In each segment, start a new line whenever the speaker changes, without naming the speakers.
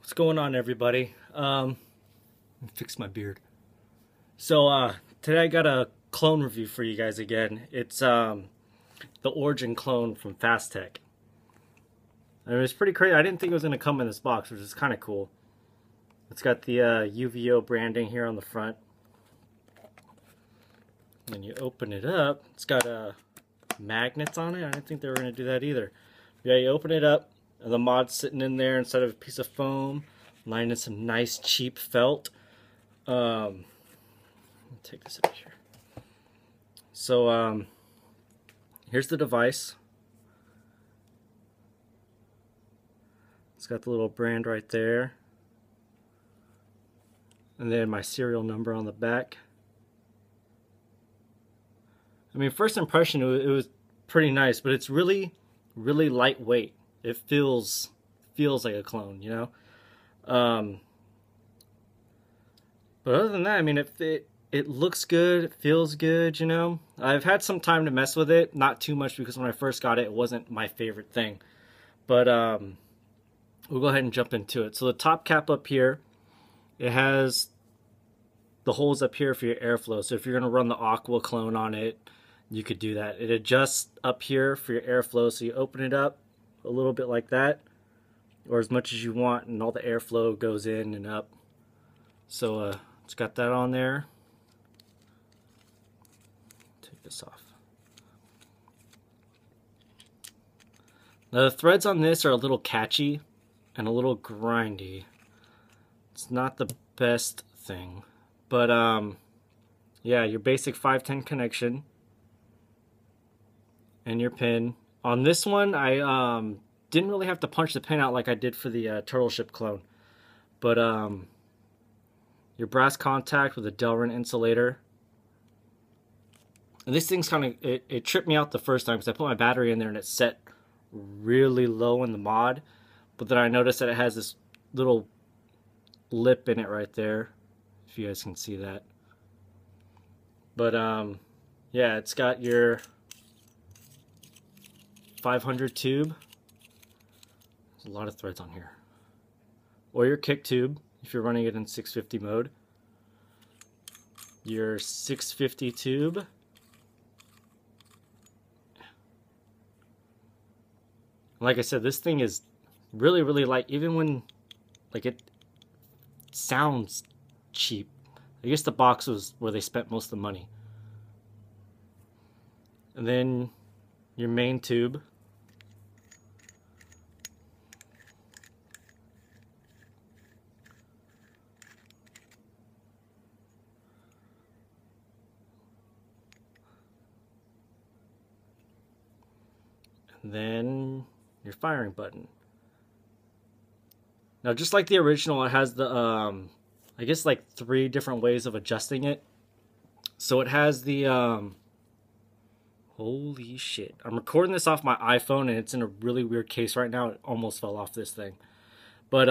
What's going on, everybody? Fix my beard. So today I got a clone review for you guys again. It's the Origin clone from Fast Tech. And it was pretty crazy. I didn't think it was going to come in this box, which is kind of cool. It's got the UVO branding here on the front. And you open it up. It's got magnets on it. I didn't think they were going to do that either. Yeah, you open it up. And the mod's sitting in there instead of a piece of foam, lined in some nice cheap felt. Let me take this out here. So here's the device. It's got the little brand right there, and then my serial number on the back. I mean, first impression, it was pretty nice, but it's really lightweight. It feels like a clone, you know. But other than that, I mean, it looks good, it feels good, you know. I've had some time to mess with it, not too much because when I first got it, it wasn't my favorite thing. But we'll go ahead and jump into it. So the top cap up here, it has the holes up here for your airflow. So if you're gonna run the Aqua clone on it, you could do that. It adjusts up here for your airflow, so you open it up a little bit like that, or as much as you want, and all the airflow goes in and up. So it's got that on there. Take this off. Now the threads on this are a little catchy and a little grindy. It's not the best thing, but yeah, your basic 510 connection and your pin. On this one, I didn't really have to punch the pin out like I did for the Turtle Ship clone. But your brass contact with a Delrin insulator. And this thing's kind of, it tripped me out the first time because I put my battery in there and it set really low in the mod. But then I noticed that it has this little lip in it right there, if you guys can see that. But yeah, it's got your 500 tube. There's a lot of threads on here. Or your kick tube if you're running it in 650 mode. Your 650 tube. Like I said, this thing is really light, even when like it sounds cheap. I guess the box was where they spent most of the money. And then your main tube. And then your firing button. Now, just like the original, it has the I guess like 3 different ways of adjusting it. So it has the holy shit. I'm recording this off my iPhone and it's in a really weird case right now. It almost fell off this thing. But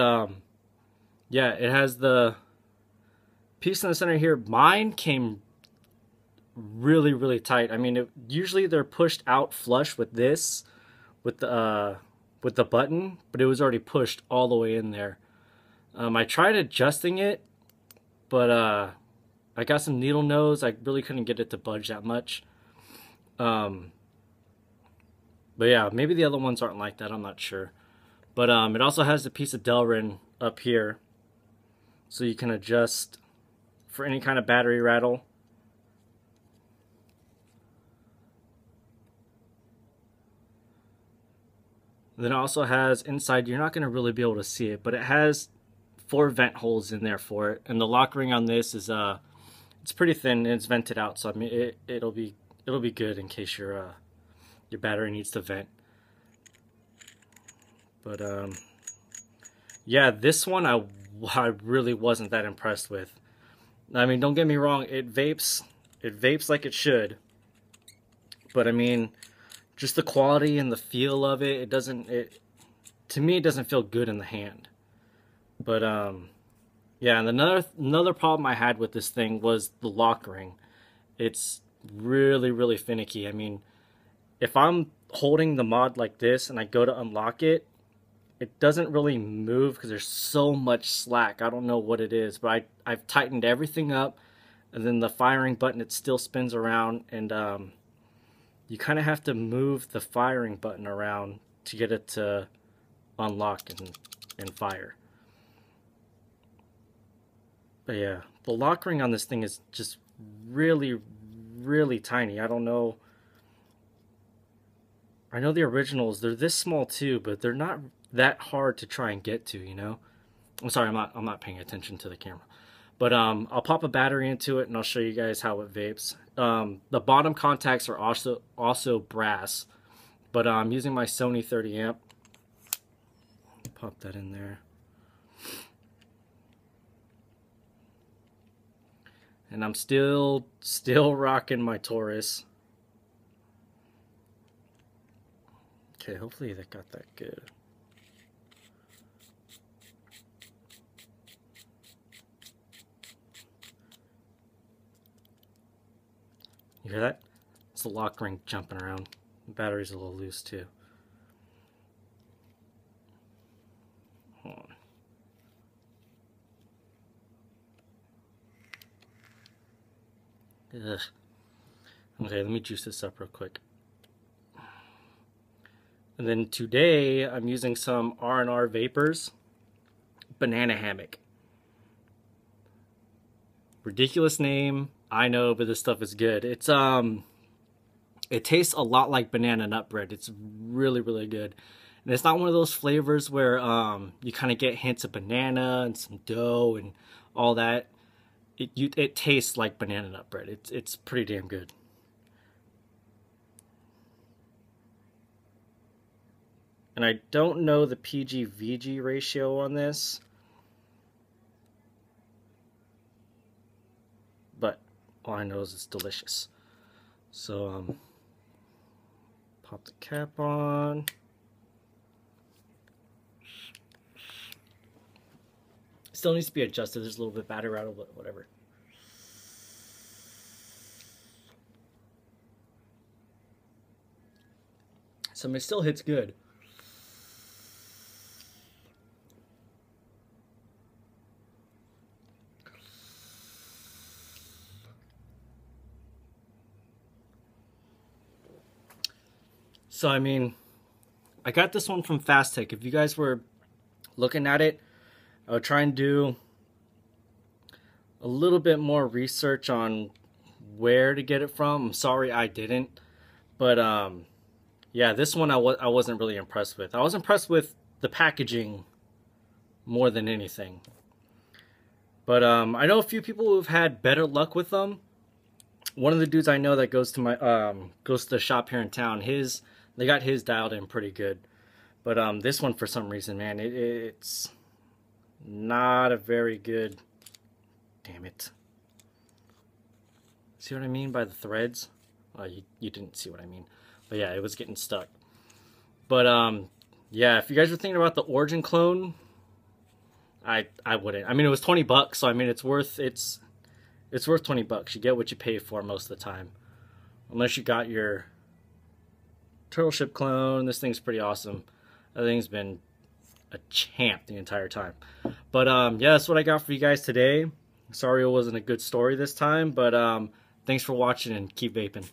yeah, it has the piece in the center here. Mine came really tight. I mean, usually they're pushed out flush with this, with the button, but it was already pushed all the way in there. I tried adjusting it, but I got some needle nose. I really couldn't get it to budge that much. But yeah, maybe the other ones aren't like that, I'm not sure. But it also has a piece of Delrin up here, so you can adjust for any kind of battery rattle. And then it also has inside, you're not going to really be able to see it, but it has 4 vent holes in there for it. And the lock ring on this is it's pretty thin and it's vented out, so I mean it'll be good in case your battery needs to vent. But yeah, this one I really wasn't that impressed with. I mean, don't get me wrong, it vapes like it should. But I mean, just the quality and the feel of it, to me it doesn't feel good in the hand. But yeah, and another problem I had with this thing was the lock ring. It's really finicky. I mean, if I'm holding the mod like this and I go to unlock it, it doesn't really move because there's so much slack. I don't know what it is, but I've tightened everything up, and then the firing button, it still spins around, and you kind of have to move the firing button around to get it to unlock and fire. But yeah, the lock ring on this thing is just really, really tiny. I don't know. I know the originals, they're this small too, but they're not that hard to try and get to, you know? I'm sorry, I'm not paying attention to the camera. But I'll pop a battery into it and I'll show you guys how it vapes. The bottom contacts are also brass, but I'm using my Sony 30 amp. Pop that in there. And I'm still rocking my Taurus. Okay, hopefully that got that good. You hear that? It's the lock ring jumping around. The battery's a little loose too. Hold on. Ugh. Okay, let me juice this up real quick. And then today I'm using some R&R Vapors Banana Hammock. Ridiculous name, I know, but this stuff is good. It's it tastes a lot like banana nut bread. It's really, really good. And it's not one of those flavors where you kind of get hints of banana and some dough and all that. It tastes like banana nut bread. It's pretty damn good. And I don't know the PG-VG ratio on this, but all I know is it's delicious. So pop the cap on. Still needs to be adjusted. There's a little bit battery rattle, but whatever. So it still hits good. So I mean, I got this one from Fast Tech. If you guys were looking at it, I would try and do a little bit more research on where to get it from. I'm sorry I didn't, but yeah, this one I wasn't really impressed with. I was impressed with the packaging more than anything. But I know a few people who've had better luck with them. One of the dudes I know that goes to my goes to the shop here in town, they got his dialed in pretty good. But this one, for some reason, man, it's not a very good. Damn it. See what I mean by the threads? Oh, you didn't see what I mean. But yeah, it was getting stuck. But yeah, if you guys were thinking about the Origin clone, I wouldn't. I mean, it was $20, so I mean, it's worth 20 bucks. You get what you pay for most of the time, unless you got your Turtle Ship clone. This thing's pretty awesome. That thing's been a champ the entire time. But yeah, that's what I got for you guys today. Sorry it wasn't a good story this time, but thanks for watching and keep vaping.